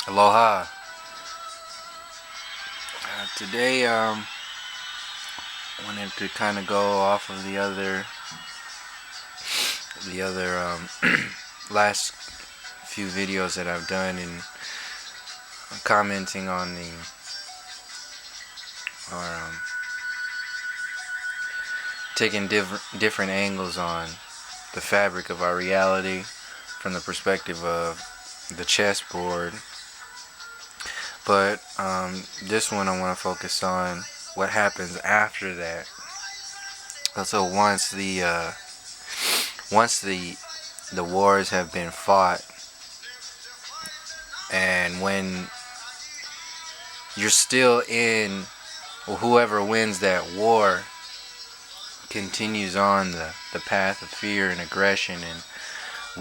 Aloha. Today, wanted to kind of go off of the other last few videos that I've done and commenting on the or taking different angles on the fabric of our reality from the perspective of the chessboard. But this one I want to focus on what happens after that. So once the wars have been fought, and when you're still in, well, whoever wins that war continues on the path of fear and aggression and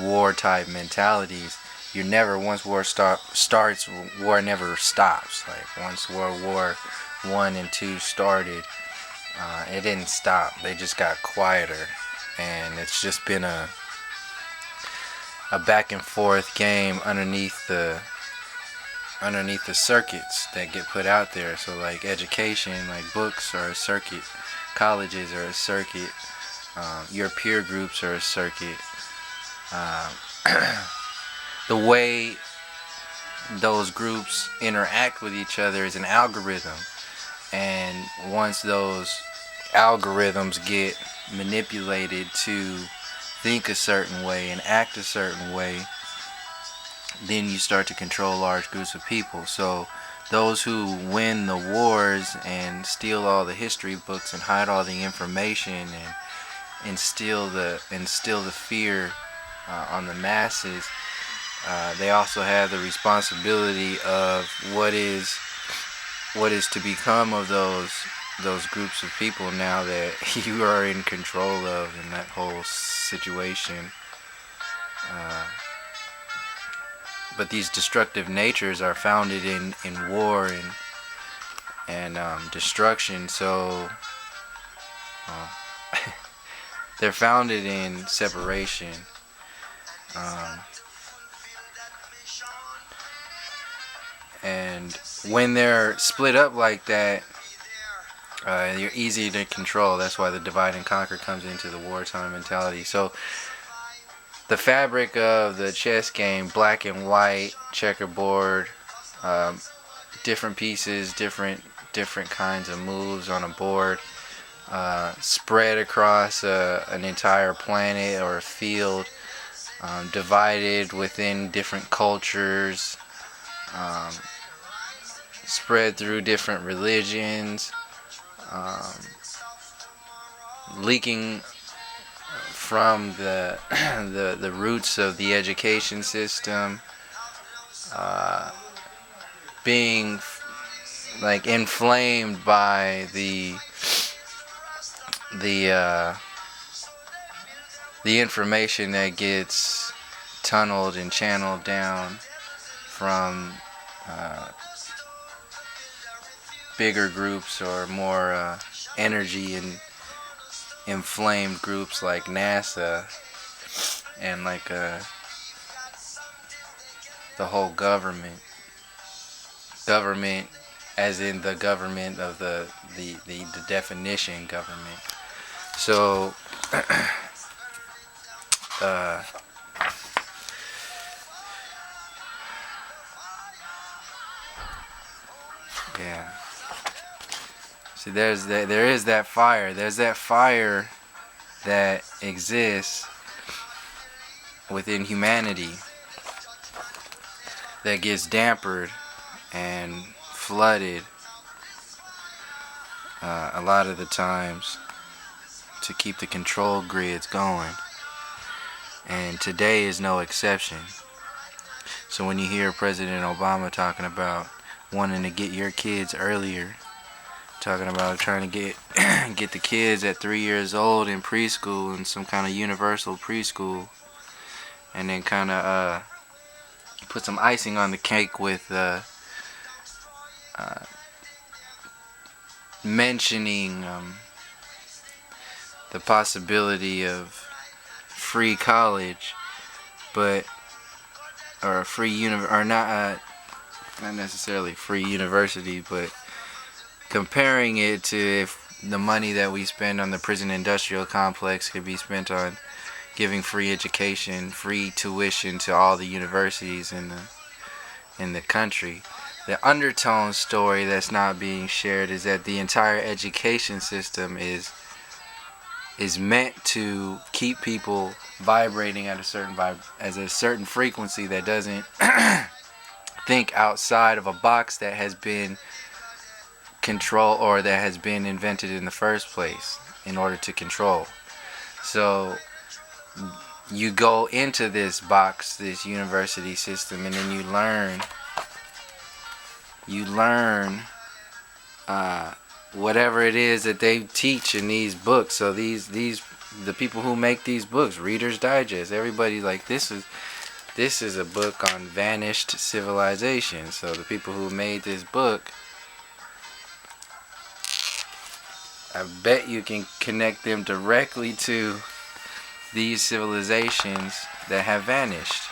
war type mentalities. You never, once war starts, war never stops. Like once World War One and Two started, it didn't stop. They just got quieter, and it's just been a back and forth game underneath the circuits that get put out there. So like education, like books are a circuit, colleges are a circuit, your peer groups are a circuit. The way those groups interact with each other is an algorithm, and once those algorithms get manipulated to think a certain way and act a certain way, then you start to control large groups of people. So those who win the wars and steal all the history books and hide all the information and instill the fear on the masses, they also have the responsibility of what is to become of those groups of people now that you are in control of in that whole situation. But these destructive natures are founded in war and destruction. So uh, they're founded in separation. Um, and when they're split up like that, you're easy to control. That's why the divide and conquer comes into the wartime mentality. So the fabric of the chess game, black and white, checkerboard, um, different pieces, different kinds of moves on a board, spread across an entire planet or a field, divided within different cultures, um, spread through different religions, um, leaking from the roots of the education system, uh, being like inflamed by the uh, the information that gets tunneled and channeled down from uh, bigger groups or more energy and inflamed groups like NASA and like the whole government as in the government of the definition government. So uh, yeah. See, there is that fire. There's that fire that exists within humanity that gets dampered and flooded a lot of the times to keep the control grids going. And today is no exception. So when you hear President Obama talking about wanting to get your kids earlier, talking about trying to get get the kids at 3 years old in preschool and some kind of universal preschool, and then kind of put some icing on the cake with mentioning the possibility of free college, but or a free or not not necessarily free university, but comparing it to if the money that we spend on the prison industrial complex could be spent on giving free education, free tuition to all the universities in the country. The undertone story that's not being shared is that the entire education system is meant to keep people vibrating at a certain frequency that doesn't think outside of a box that has been control or that has been invented in the first place in order to control. So you go into this box, this university system, and then you learn whatever it is that they teach in these books. So the people who make these books, Reader's Digest, everybody's like, this is a book on vanished civilization. So the people who made this book, I bet you can connect them directly to these civilizations that have vanished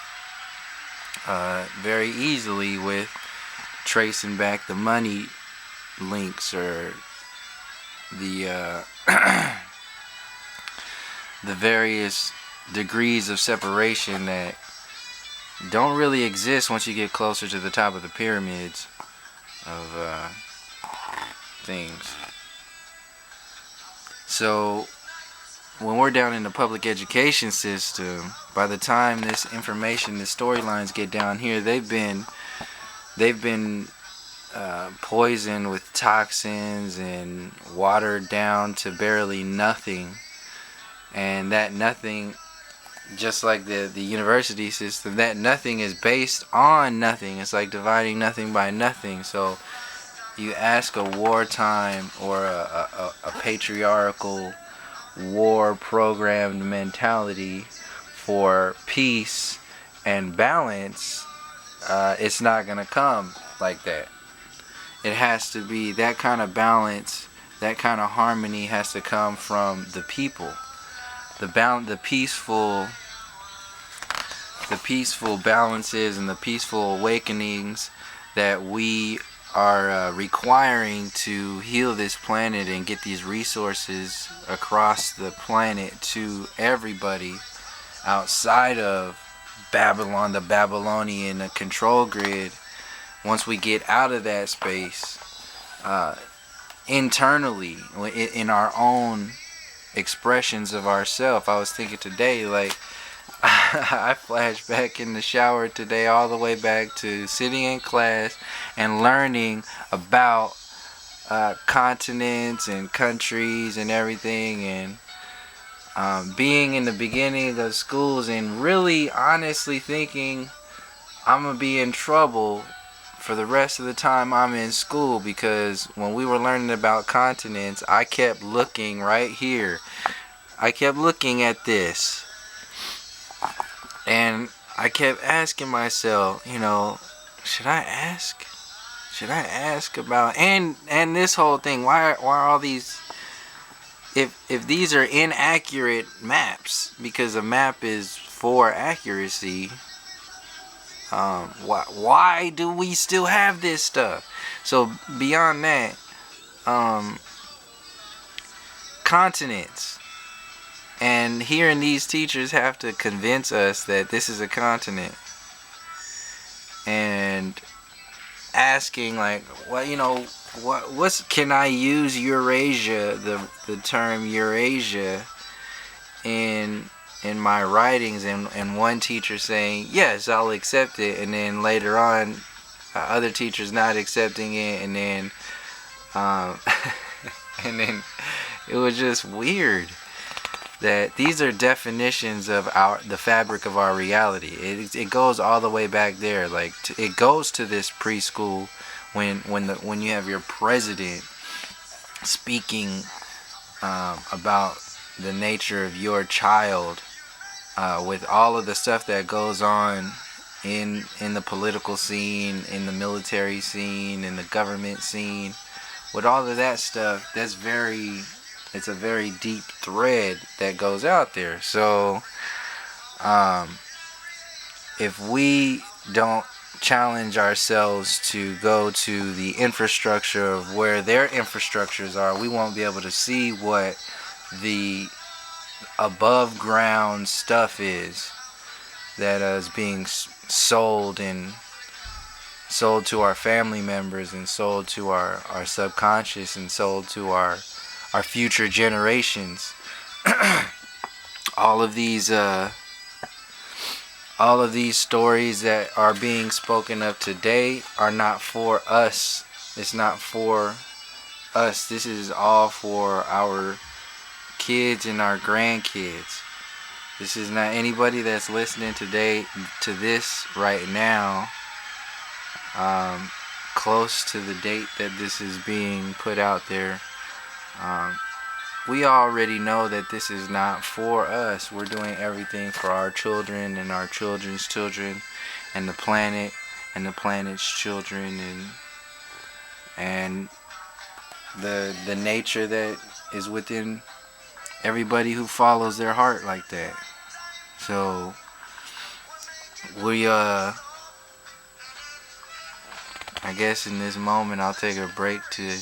very easily with tracing back the money links or the the various degrees of separation that don't really exist once you get closer to the top of the pyramids of things. So when we're down in the public education system, by the time this information, the storylines get down here, they've been poisoned with toxins and watered down to barely nothing. And that nothing, just like the university system, that nothing is based on nothing. It's like dividing nothing by nothing. So you ask a wartime or a patriarchal war programmed mentality for peace and balance, it's not going to come like that. It has to be that kind of balance, that kind of harmony has to come from the people. The peaceful balances and the peaceful awakenings that we are requiring to heal this planet and get these resources across the planet to everybody outside of Babylon, the Babylonian control grid. Once we get out of that space, internally, in our own expressions of ourself. I was thinking today, like, I flashed back in the shower today all the way back to sitting in class and learning about continents and countries and everything, and being in the beginning of schools and really honestly thinking I'm going to be in trouble for the rest of the time I'm in school, because when we were learning about continents, I kept looking right here. I kept looking at this. And I kept asking myself, should I ask? Should I ask about and this whole thing? Why are all these? If these are inaccurate maps, because a map is for accuracy, why do we still have this stuff? So beyond that, continents. And hearing these teachers have to convince us that this is a continent, and asking like, what's can I use Eurasia, the term Eurasia, in my writings, and one teacher saying yes, I'll accept it, and then later on, other teachers not accepting it, and then and then it was just weird. That these are definitions of the fabric of our reality. It goes all the way back there. Like it goes to this preschool when you have your president speaking about the nature of your child, with all of the stuff that goes on in the political scene, in the military scene, in the government scene, with all of that stuff. It's a very deep thread that goes out there. So if we don't challenge ourselves to go to the infrastructure of where their infrastructures are, we won't be able to see what the above ground stuff is that is being sold and sold to our family members and sold to our subconscious and sold to our future generations. all of these stories that are being spoken of today are not for us. It's not for us. This is all for our kids and our grandkids. This is not anybody that's listening today to this right now, close to the date that this is being put out there. We already know that this is not for us. We're doing everything for our children and our children's children and the planet and the planet's children and the nature that is within everybody who follows their heart like that. So we I guess in this moment I'll take a break to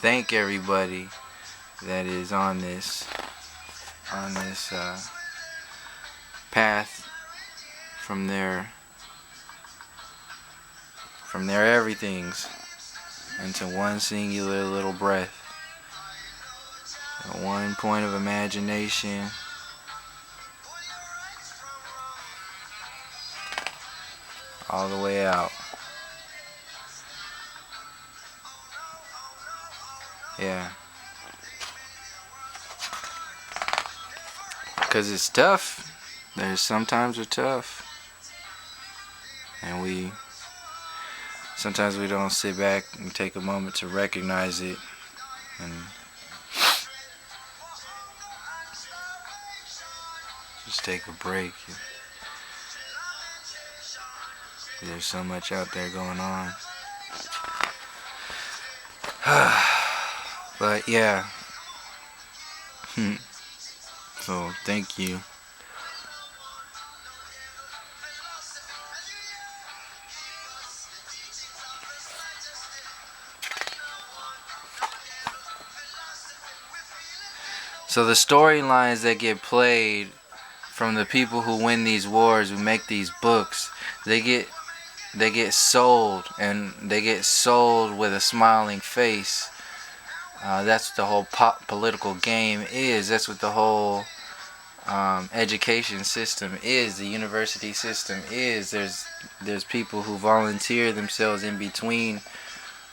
thank everybody that is on this path from their everythings into one singular little breath, at one point of imagination, all the way out. Yeah. Because it's tough. Sometimes we're tough. And sometimes we don't sit back and take a moment to recognize it. And just take a break. There's so much out there going on. But yeah. So thank you. So the storylines that get played from the people who win these wars, who make these books, they get sold, and they get sold with a smiling face. That's what the whole political game is. That's what the whole education system is. The university system is. There's people who volunteer themselves in between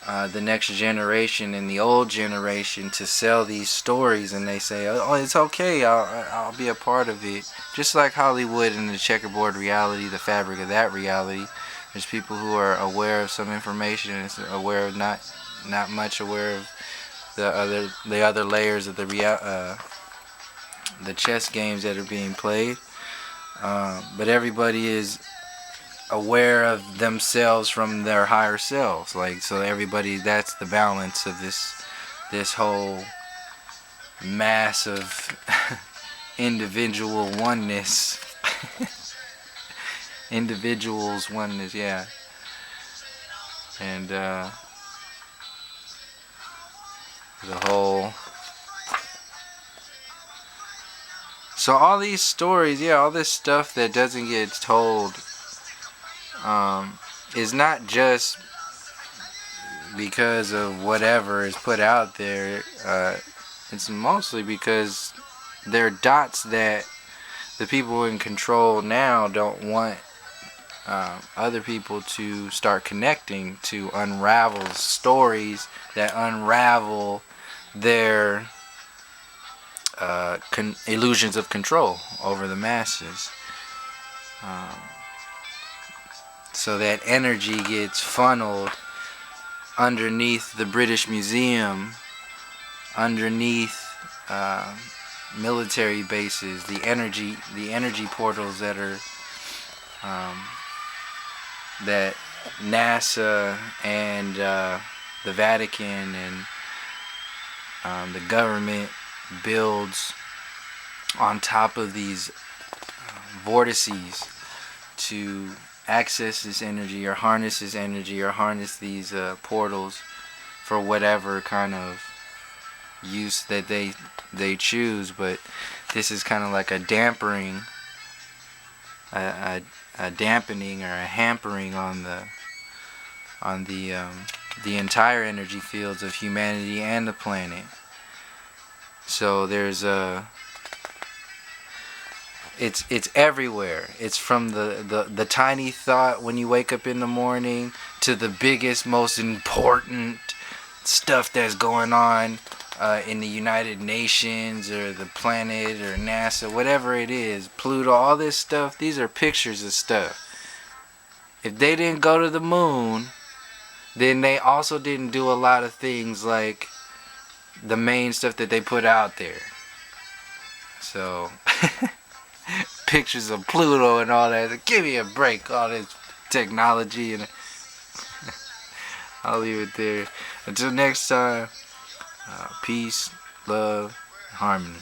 the next generation and the old generation to sell these stories, and they say, "Oh, it's okay. I'll be a part of it." Just like Hollywood and the checkerboard reality, the fabric of that reality. There's people who are aware of some information and aware of not much aware of the other layers of the chess games that are being played. But everybody is aware of themselves from their higher selves. So everybody, that's the balance of this whole mass of individual oneness. Individuals oneness, yeah. And the whole. So all these stories, yeah, all this stuff that doesn't get told is not just because of whatever is put out there. It's mostly because they're dots that the people in control now don't want other people to start connecting, to unravel stories that unravel their illusions of control over the masses. So that energy gets funneled underneath the British Museum, underneath military bases, the energy portals that are that NASA and the Vatican and the government builds on top of these vortices to access this energy or harness this energy or harness these portals for whatever kind of use that they choose. But this is kind of like a dampening, a dampening or a hampering on the entire energy fields of humanity and the planet. So there's it's everywhere. It's from the tiny thought when you wake up in the morning to the biggest, most important stuff that's going on in the United Nations or the planet or NASA, whatever it is, Pluto, all this stuff. These are pictures of stuff. If they didn't go to the moon, then they also didn't do a lot of things like the main stuff that they put out there. So pictures of Pluto and all that. Give me a break, all this technology. And I'll leave it there. Until next time, peace, love, harmony.